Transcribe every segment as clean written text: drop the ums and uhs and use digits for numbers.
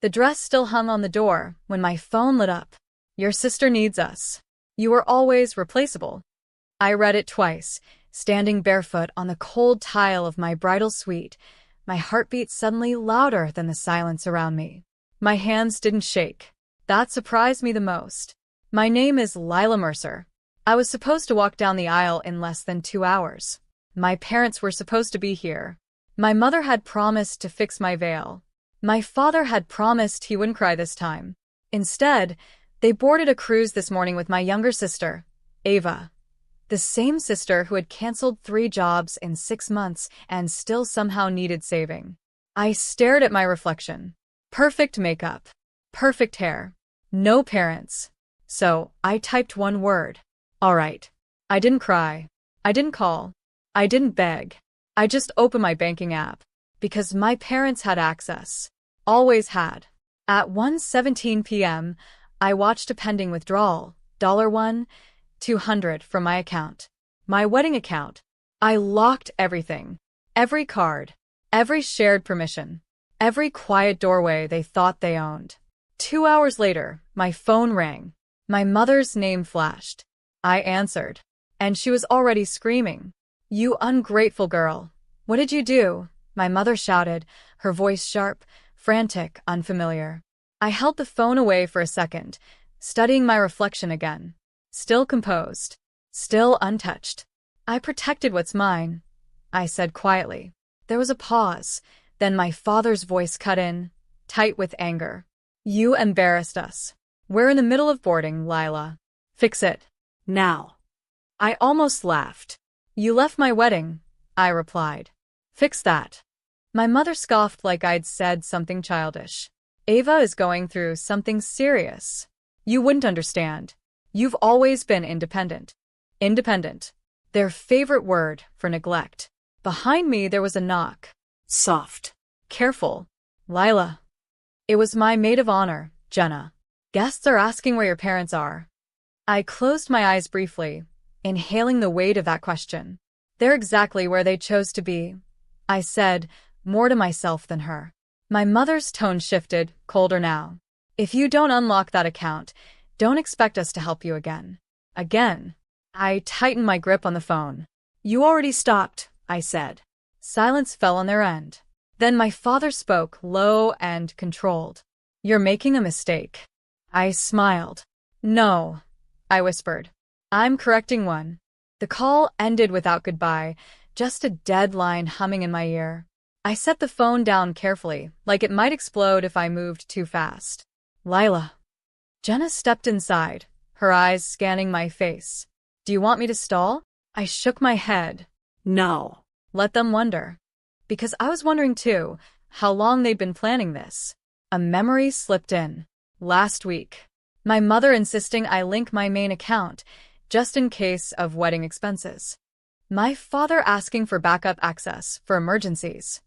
The dress still hung on the door when my phone lit up. Your sister needs us. You are always replaceable. I read it twice, standing barefoot on the cold tile of my bridal suite, my heartbeat suddenly louder than the silence around me. My hands didn't shake. That surprised me the most. My name is Lila Mercer. I was supposed to walk down the aisle in less than 2 hours. My parents were supposed to be here. My mother had promised to fix my veil. My father had promised he wouldn't cry this time. Instead, they boarded a cruise this morning with my younger sister, Ava. The same sister who had canceled 3 jobs in 6 months and still somehow needed saving. I stared at my reflection. Perfect makeup. Perfect hair. No parents. So, I typed one word. All right. I didn't cry. I didn't call. I didn't beg. I just opened my banking app. Because my parents had access. Always had. At 1:17 p.m., I watched a pending withdrawal, $1,200 from my account. My wedding account. I locked everything. Every card. Every shared permission. Every quiet doorway they thought they owned. 2 hours later, my phone rang. My mother's name flashed. I answered. And she was already screaming. You ungrateful girl. What did you do? My mother shouted, her voice sharp, frantic, unfamiliar. I held the phone away for a second, studying my reflection again. Still composed. Still untouched. I protected what's mine, I said quietly. There was a pause, then my father's voice cut in, tight with anger. You embarrassed us. We're in the middle of boarding, Lila. Fix it. Now. I almost laughed. You left my wedding, I replied. Fix that. My mother scoffed like I'd said something childish. Ava is going through something serious. You wouldn't understand. You've always been independent. Independent. Their favorite word for neglect. Behind me there was a knock. Soft. Careful. Lila. It was my maid of honor, Jenna. Guests are asking where your parents are. I closed my eyes briefly, inhaling the weight of that question. They're exactly where they chose to be, I said, more to myself than her. My mother's tone shifted, colder now. If you don't unlock that account, don't expect us to help you again. Again. I tightened my grip on the phone. You already stopped, I said. Silence fell on their end. Then my father spoke, low and controlled. You're making a mistake. I smiled. No, I whispered. I'm correcting one. The call ended without goodbye, just a dead line humming in my ear. I set the phone down carefully, like it might explode if I moved too fast. Lila. Jenna stepped inside, her eyes scanning my face. Do you want me to stall? I shook my head. No. Let them wonder. Because I was wondering too, how long they'd been planning this. A memory slipped in. Last week. My mother insisting I link my main account, just in case of wedding expenses. My father asking for backup access for emergencies.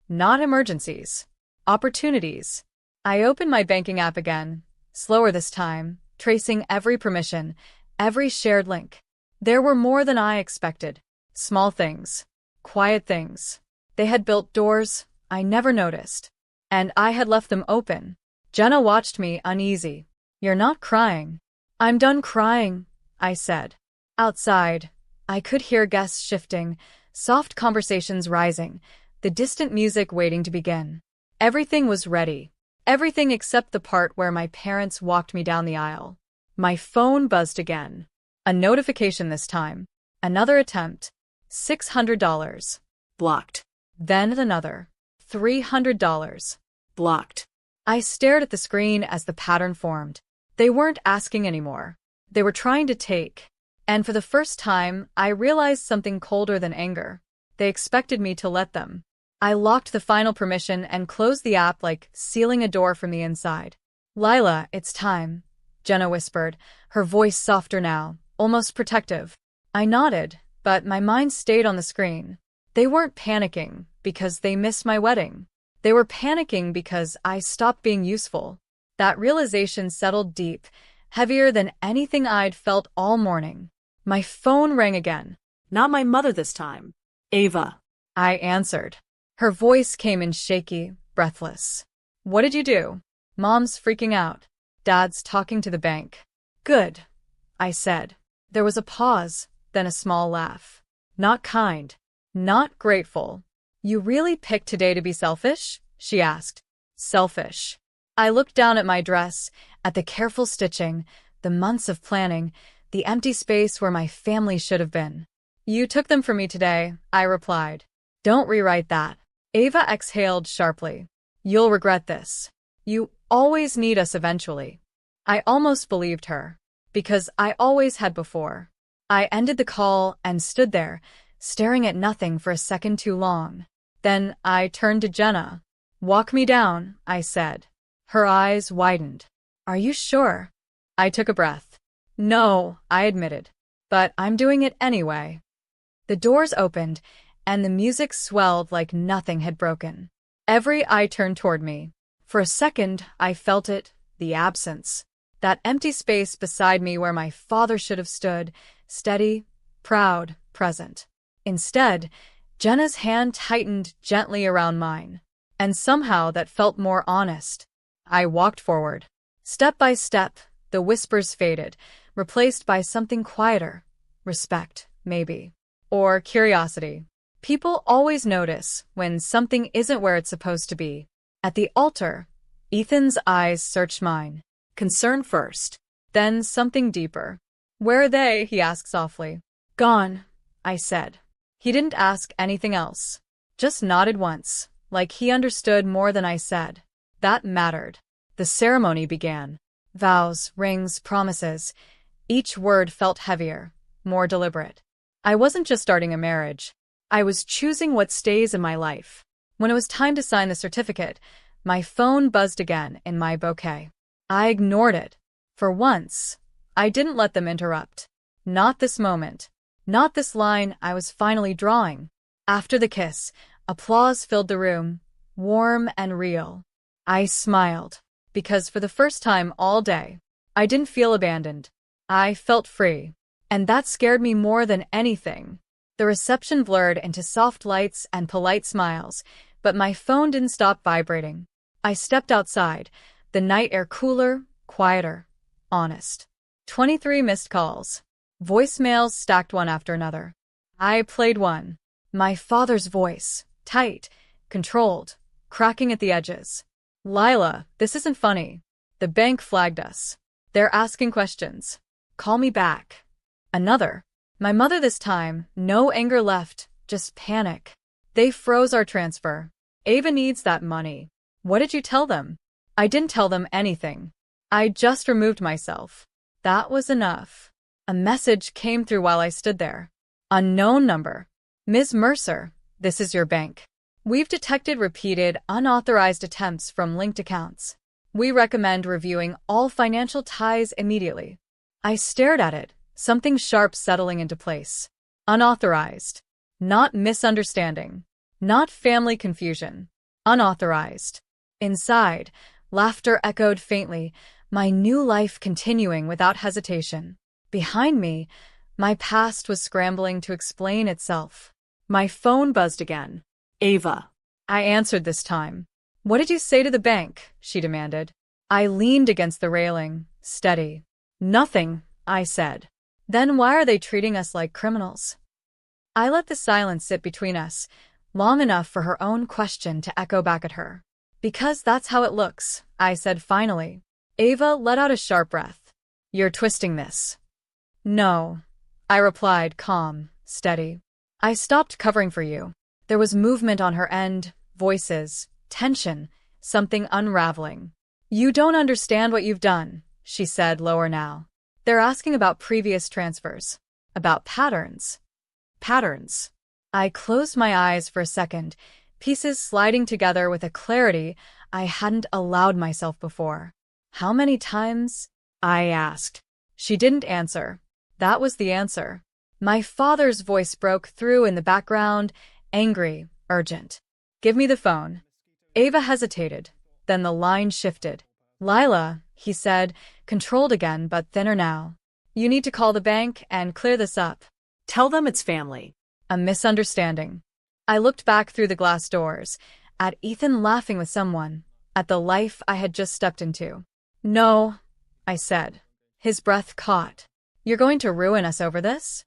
Not emergencies. Opportunities. I opened my banking app again, slower this time, tracing every permission, every shared link. There were more than I expected. Small things. Quiet things. They had built doors I never noticed. And I had left them open. Jenna watched me uneasy. You're not crying. I'm done crying, I said. Outside, I could hear guests shifting, soft conversations rising, the distant music waiting to begin. Everything was ready. Everything except the part where my parents walked me down the aisle. My phone buzzed again. A notification this time. Another attempt. $600. Blocked. Then another. $300. Blocked. I stared at the screen as the pattern formed. They weren't asking anymore. They were trying to take. And for the first time, I realized something colder than anger. They expected me to let them. I locked the final permission and closed the app like sealing a door from the inside. Lila, it's time, Jenna whispered, her voice softer now, almost protective. I nodded, but my mind stayed on the screen. They weren't panicking because they missed my wedding. They were panicking because I stopped being useful. That realization settled deep, heavier than anything I'd felt all morning. My phone rang again. Not my mother this time. Ava. I answered. Her voice came in shaky, breathless. What did you do? Mom's freaking out. Dad's talking to the bank. Good, I said. There was a pause, then a small laugh. Not kind. Not grateful. You really picked today to be selfish? She asked. Selfish. I looked down at my dress, at the careful stitching, the months of planning, the empty space where my family should have been. You took them from me today, I replied. Don't rewrite that. Ava exhaled sharply. You'll regret this. You always need us eventually. I almost believed her, because I always had before. I ended the call and stood there, staring at nothing for a second too long. Then I turned to Jenna. Walk me down, I said. Her eyes widened. Are you sure? I took a breath. No, I admitted. But I'm doing it anyway. The doors opened, and the music swelled like nothing had broken. Every eye turned toward me. For a second, I felt it, the absence. That empty space beside me where my father should have stood, steady, proud, present. Instead, Jenna's hand tightened gently around mine. And somehow that felt more honest. I walked forward. Step by step, the whispers faded, replaced by something quieter. Respect, maybe. Or curiosity. People always notice when something isn't where it's supposed to be. At the altar, Ethan's eyes searched mine. Concern first, then something deeper. Where are they? He asked softly. Gone, I said. He didn't ask anything else. Just nodded once, like he understood more than I said. That mattered. The ceremony began. Vows, rings, promises. Each word felt heavier, more deliberate. I wasn't just starting a marriage. I was choosing what stays in my life. When it was time to sign the certificate, my phone buzzed again in my bouquet. I ignored it. For once, I didn't let them interrupt. Not this moment. Not this line I was finally drawing. After the kiss, applause filled the room, warm and real. I smiled, because for the first time all day, I didn't feel abandoned. I felt free. And that scared me more than anything. The reception blurred into soft lights and polite smiles, but my phone didn't stop vibrating. I stepped outside, the night air cooler, quieter, honest. 23 missed calls. Voicemails stacked one after another. I played one. My father's voice, tight, controlled, cracking at the edges. Lila, this isn't funny. The bank flagged us. They're asking questions. Call me back. Another. My mother this time, no anger left, just panic. They froze our transfer. Ava needs that money. What did you tell them? I didn't tell them anything. I just removed myself. That was enough. A message came through while I stood there. Unknown number. Ms. Mercer, this is your bank. We've detected repeated, unauthorized attempts from linked accounts. We recommend reviewing all financial ties immediately. I stared at it, something sharp settling into place. Unauthorized. Not misunderstanding. Not family confusion. Unauthorized. Inside, laughter echoed faintly, my new life continuing without hesitation. Behind me, my past was scrambling to explain itself. My phone buzzed again. Ava. I answered this time. What did you say to the bank? She demanded. I leaned against the railing, steady. Nothing, I said. Then why are they treating us like criminals? I let the silence sit between us, long enough for her own question to echo back at her. Because that's how it looks, I said finally. Ava let out a sharp breath. You're twisting this. No, I replied, calm, steady. I stopped covering for you. There was movement on her end, voices, tension, something unraveling. You don't understand what you've done, she said, lower now. They're asking about previous transfers. About patterns. Patterns. I closed my eyes for a second, pieces sliding together with a clarity I hadn't allowed myself before. How many times? I asked. She didn't answer. That was the answer. My father's voice broke through in the background, angry, urgent. Give me the phone. Ava hesitated. Then the line shifted. Lila, he said, controlled again but thinner now. You need to call the bank and clear this up. Tell them it's family. A misunderstanding. I looked back through the glass doors, at Ethan laughing with someone, at the life I had just stepped into. "No," I said. His breath caught. "You're going to ruin us over this?"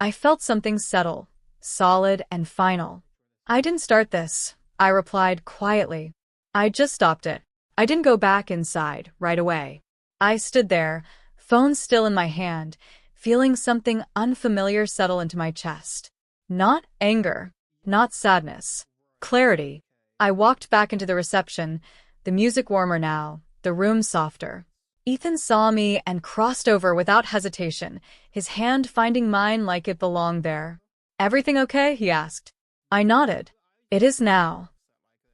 I felt something settle, solid and final. "I didn't start this," I replied quietly. "I just stopped it. I didn't go back inside right away." I stood there, phone still in my hand, feeling something unfamiliar settle into my chest. Not anger, not sadness. Clarity. I walked back into the reception, the music warmer now, the room softer. Ethan saw me and crossed over without hesitation, his hand finding mine like it belonged there. "Everything okay?" he asked. I nodded. "It is now."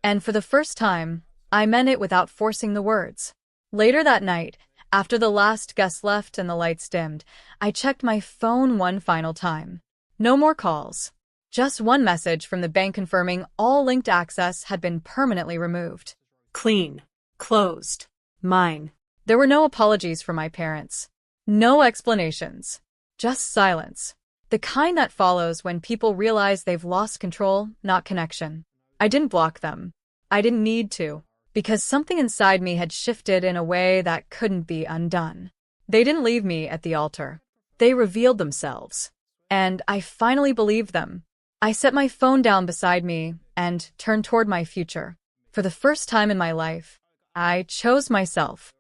And for the first time, I meant it without forcing the words. Later that night, after the last guest left and the lights dimmed, I checked my phone one final time. No more calls. Just one message from the bank confirming all linked access had been permanently removed. Clean. Closed. Mine. There were no apologies from my parents. No explanations. Just silence. The kind that follows when people realize they've lost control, not connection. I didn't block them. I didn't need to, because something inside me had shifted in a way that couldn't be undone. They didn't leave me at the altar. They revealed themselves. And I finally believed them. I set my phone down beside me and turned toward my future. For the first time in my life, I chose myself.